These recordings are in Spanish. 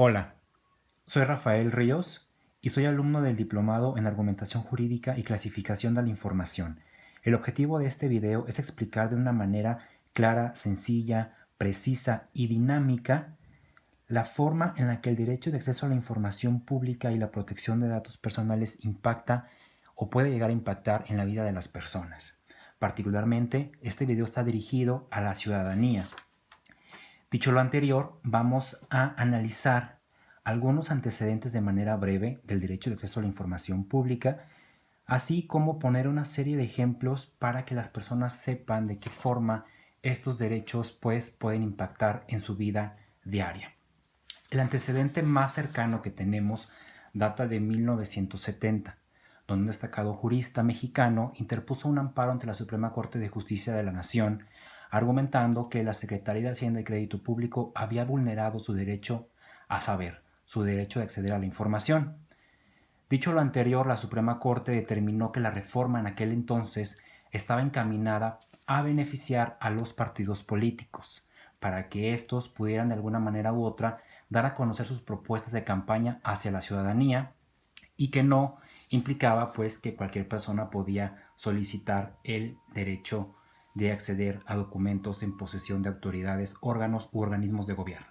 Hola, soy Rafael Ríos y soy alumno del Diplomado en Argumentación Jurídica y Clasificación de la Información. El objetivo de este video es explicar de una manera clara, sencilla, precisa y dinámica la forma en la que el derecho de acceso a la información pública y la protección de datos personales impacta o puede llegar a impactar en la vida de las personas. Particularmente, este video está dirigido a la ciudadanía. Dicho lo anterior, vamos a analizar algunos antecedentes de manera breve del derecho de acceso a la información pública, así como poner una serie de ejemplos para que las personas sepan de qué forma estos derechos pueden impactar en su vida diaria. El antecedente más cercano que tenemos data de 1970, donde un destacado jurista mexicano interpuso un amparo ante la Suprema Corte de Justicia de la Nación, argumentando que la Secretaría de Hacienda y Crédito Público había vulnerado su derecho a saber, su derecho de acceder a la información. Dicho lo anterior, la Suprema Corte determinó que la reforma en aquel entonces estaba encaminada a beneficiar a los partidos políticos, para que éstos pudieran de alguna manera u otra dar a conocer sus propuestas de campaña hacia la ciudadanía y que no implicaba pues que cualquier persona podía solicitar el derecho de acceder a documentos en posesión de autoridades, órganos u organismos de gobierno.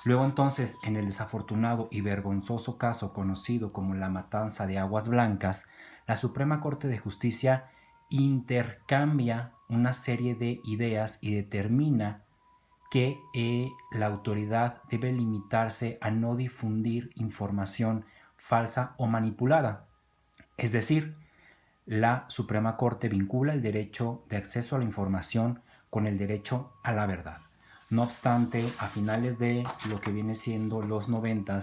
Luego entonces, en el desafortunado y vergonzoso caso conocido como la matanza de Aguas Blancas, la Suprema Corte de Justicia intercambia una serie de ideas y determina que la autoridad debe limitarse a no difundir información falsa o manipulada. Es decir, la Suprema Corte vincula el derecho de acceso a la información con el derecho a la verdad. No obstante, a finales de lo que viene siendo los 90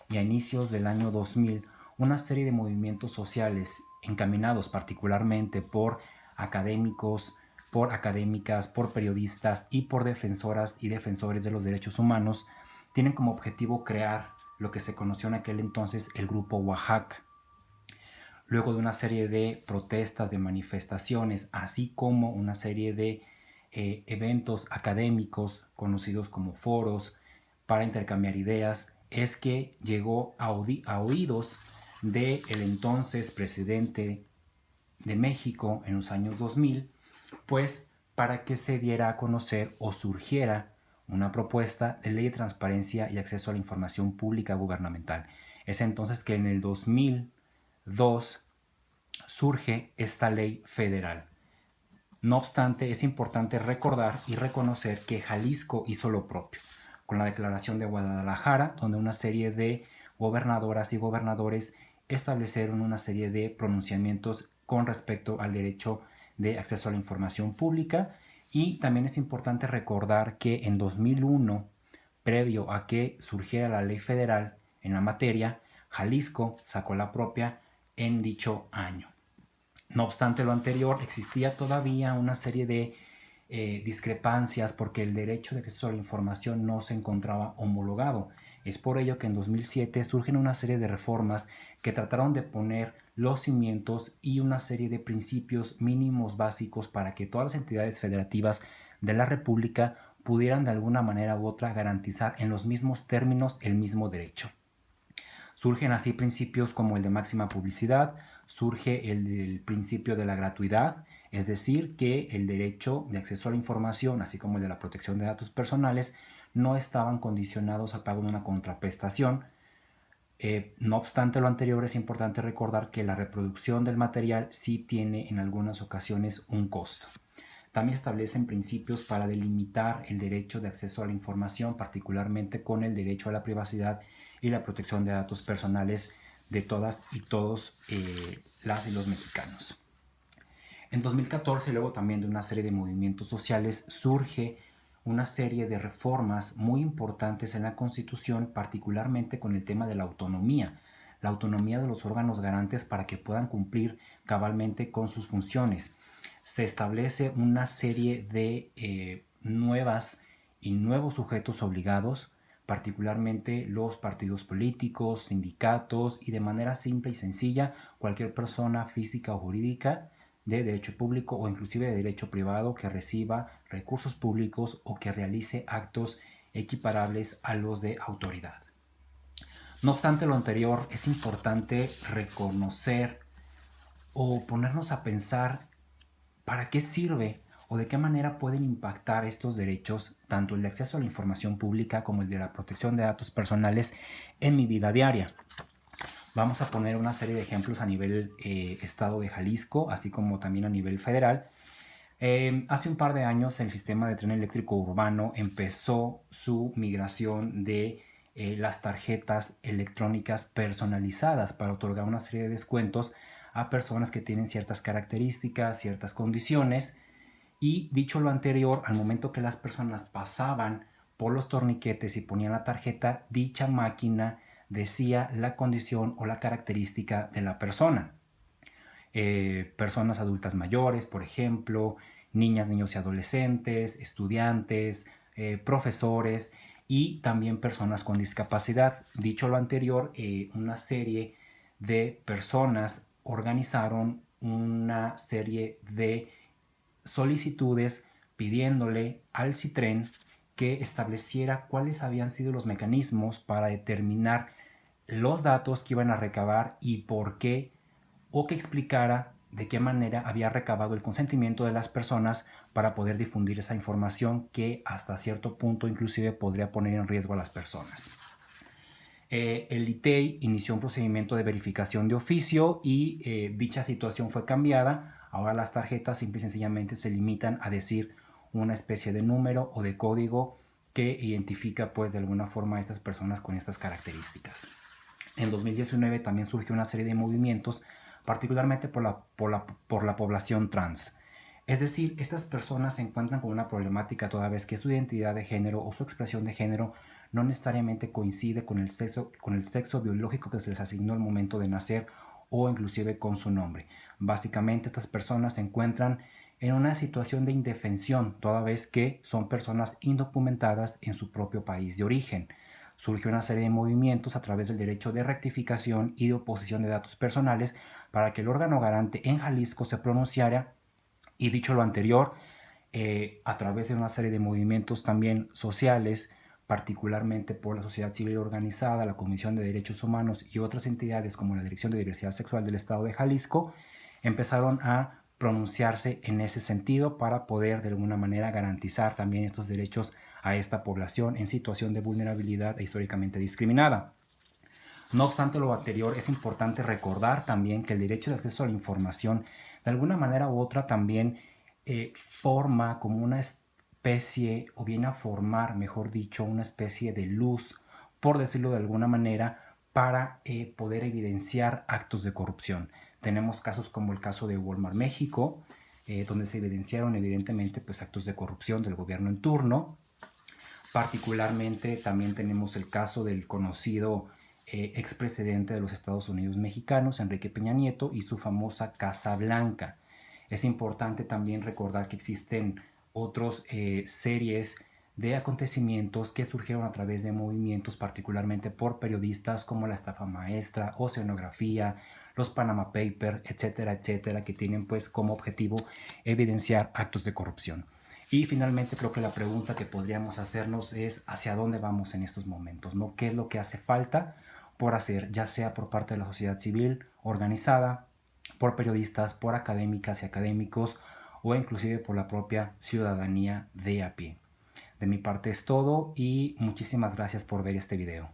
y a inicios del año 2000, una serie de movimientos sociales encaminados particularmente por académicos, por académicas, por periodistas y por defensoras y defensores de los derechos humanos, tienen como objetivo crear lo que se conoció en aquel entonces el Grupo Oaxaca. Luego de una serie de protestas, de manifestaciones, así como una serie de eventos académicos conocidos como foros para intercambiar ideas, es que llegó a oídos del entonces presidente de México en los años 2000, pues para que se diera a conocer o surgiera una propuesta de ley de transparencia y acceso a la información pública gubernamental. Es entonces que en el 2002 surge esta ley federal. No obstante, es importante recordar y reconocer que Jalisco hizo lo propio, con la Declaración de Guadalajara, donde una serie de gobernadoras y gobernadores establecieron una serie de pronunciamientos con respecto al derecho de acceso a la información pública. Y también es importante recordar que en 2001, previo a que surgiera la ley federal en la materia, Jalisco sacó la propia en dicho año. No obstante lo anterior, existía todavía una serie de discrepancias porque el derecho de acceso a la información no se encontraba homologado. Es por ello que en 2007 surgen una serie de reformas que trataron de poner los cimientos y una serie de principios mínimos básicos para que todas las entidades federativas de la República pudieran de alguna manera u otra garantizar en los mismos términos el mismo derecho. Surgen así principios como el de máxima publicidad, surge el del principio de la gratuidad, es decir, que el derecho de acceso a la información, así como el de la protección de datos personales, no estaban condicionados al pago de una contraprestación. No obstante lo anterior, es importante recordar que la reproducción del material sí tiene en algunas ocasiones un costo. También establecen principios para delimitar el derecho de acceso a la información, particularmente con el derecho a la privacidad y la protección de datos personales de todas y todos las y los mexicanos. En 2014, luego también de una serie de movimientos sociales, surge una serie de reformas muy importantes en la Constitución, particularmente con el tema de la autonomía de los órganos garantes para que puedan cumplir cabalmente con sus funciones. Se establece una serie de nuevas y nuevos sujetos obligados, particularmente los partidos políticos, sindicatos y de manera simple y sencilla cualquier persona física o jurídica de derecho público o inclusive de derecho privado que reciba recursos públicos o que realice actos equiparables a los de autoridad. No obstante lo anterior, es importante reconocer o ponernos a pensar para qué sirve o de qué manera pueden impactar estos derechos, tanto el de acceso a la información pública como el de la protección de datos personales en mi vida diaria. Vamos a poner una serie de ejemplos a nivel estado de Jalisco, así como también a nivel federal. Hace un par de años el sistema de tren eléctrico urbano empezó su migración de las tarjetas electrónicas personalizadas para otorgar una serie de descuentos a personas que tienen ciertas características, ciertas condiciones. Y dicho lo anterior, al momento que las personas pasaban por los torniquetes y ponían la tarjeta, dicha máquina decía la condición o la característica de la persona. Personas adultas mayores, por ejemplo, niñas, niños y adolescentes, estudiantes, profesores y también personas con discapacidad. Dicho lo anterior, una serie de personas organizaron una serie de solicitudes pidiéndole al CITREN que estableciera cuáles habían sido los mecanismos para determinar los datos que iban a recabar y por qué, o que explicara de qué manera había recabado el consentimiento de las personas para poder difundir esa información que hasta cierto punto inclusive podría poner en riesgo a las personas. El ITEI inició un procedimiento de verificación de oficio y dicha situación fue cambiada. Ahora las tarjetas simple y sencillamente se limitan a decir una especie de número o de código que identifica pues de alguna forma a estas personas con estas características. En 2019 también surgió una serie de movimientos, particularmente por la población trans. Es decir, estas personas se encuentran con una problemática toda vez que su identidad de género o su expresión de género no necesariamente coincide con el sexo biológico que se les asignó al momento de nacer o inclusive con su nombre. Básicamente estas personas se encuentran en una situación de indefensión toda vez que son personas indocumentadas en su propio país de origen. Surgió una serie de movimientos a través del derecho de rectificación y de oposición de datos personales para que el órgano garante en Jalisco se pronunciara. Y dicho lo anterior, a través de una serie de movimientos también sociales, particularmente por la sociedad civil organizada, la Comisión de Derechos Humanos y otras entidades como la Dirección de Diversidad Sexual del Estado de Jalisco, empezaron a pronunciarse en ese sentido para poder de alguna manera garantizar también estos derechos a esta población en situación de vulnerabilidad e históricamente discriminada. No obstante lo anterior, es importante recordar también que el derecho de acceso a la información de alguna manera u otra también forma como una especie, o viene a formar, mejor dicho, una especie de luz, por decirlo de alguna manera, para poder evidenciar actos de corrupción. Tenemos casos como el caso de Walmart México, donde se evidenciaron evidentemente pues, actos de corrupción del gobierno en turno. Particularmente también tenemos el caso del conocido expresidente de los Estados Unidos mexicanos, Enrique Peña Nieto, y su famosa Casa Blanca. Es importante también recordar que existen otras series de acontecimientos que surgieron a través de movimientos, particularmente por periodistas como la estafa maestra, Oceanografía, los Panama Papers, etcétera, etcétera, que tienen pues como objetivo evidenciar actos de corrupción. Y finalmente creo que la pregunta que podríamos hacernos es hacia dónde vamos en estos momentos, ¿no? ¿Qué es lo que hace falta por hacer, ya sea por parte de la sociedad civil organizada, por periodistas, por académicas y académicos o inclusive por la propia ciudadanía de a pie? De mi parte es todo y muchísimas gracias por ver este video.